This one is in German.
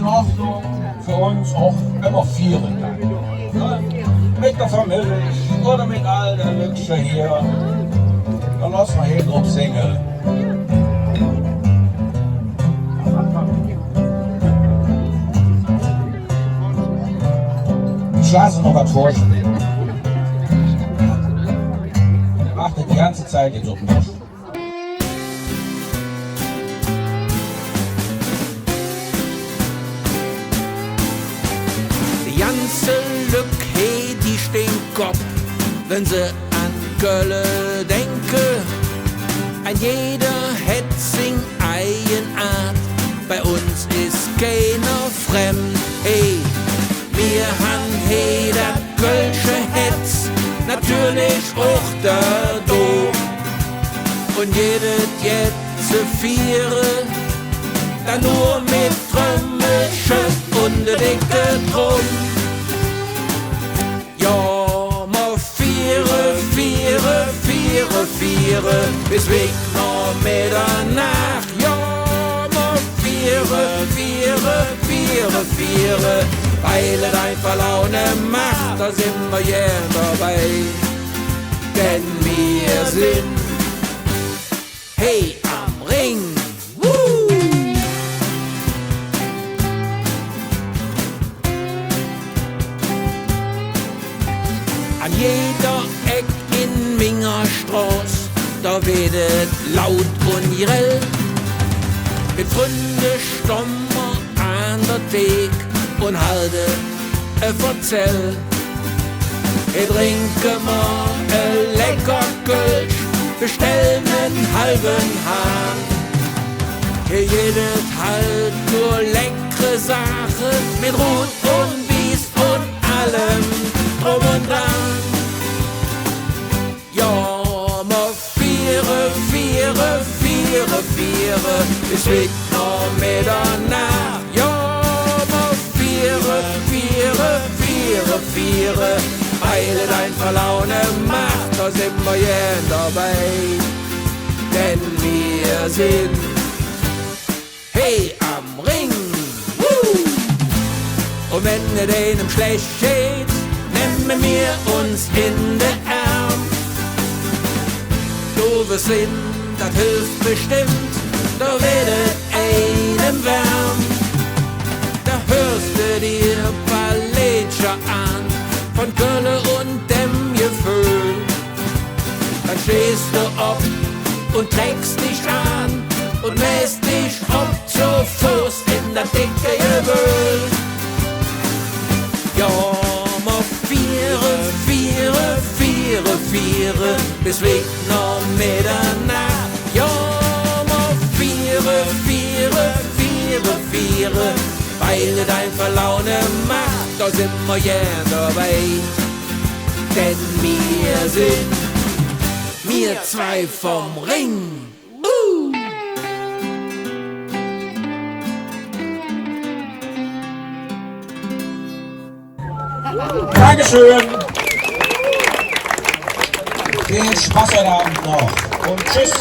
Hoffnung für uns auch immer vieren kann. Ja? Mit der Familie oder mit all der Lüksche hier. Dann lass mal hin und singen. Ich lasse noch was vorspielen. Macht die ganze Zeit jetzt auf mich. Die ganze Lücke, die stehen Kopf, wenn sie an Gölle denke. Ein jeder hat sing Eigenart, bei uns ist keiner fremd. Hey, wir han jeder Kölsche Hetz, natürlich auch der Do. Und jedes jetze Viere, dann nur mit Trömmelchen und de dicke Drum. Ja, ma viere, viere, viere, viere, bis weg noch Mitternacht. Ja, ma viere, viere, viere, viere, weil es einfach Laune macht, da sind wir gern dabei. Denn wir sind, hey, am Ring. An jeder Eck in Mingerstraß, da wird es laut und grell. Mit Freunden stommer an der Thek und halte Verzell. Wir trinken mal lecker Kölsch, bestellen einen halben Hahn. Hier jedes halt nur leckere Sache mit Rot und Bies und allem drum und dran. Ja, ma viere, viere, viere, viere, bis weg noch Mitternacht. Ja, ma viere, viere, viere, viere, weil es einfach Laune macht, da sind wir gern dabei. Denn wir sind, hey, am Ring. Und wenn es einem schlecht geht, nehmen wir uns in den Arm. Du wirst sind, das hilft bestimmt, da wird es einem warm. Da hörst du dir Paletscher an, von Kölle und dem Gefühl. Dann stehst du auf und trägst dich an und mähst dich ob zu Fuß in der dicke Gewühl. Ja, ma viere, viere, viere, viere, bis weg noch Mitternacht. Ja, ma viere, viere, viere, viere, weil es einfach Laune macht, da sind wir gern dabei. Denn wir sind Mir Zwei vom Rhing. Dankeschön. Viel Spaß heute Abend noch und tschüss.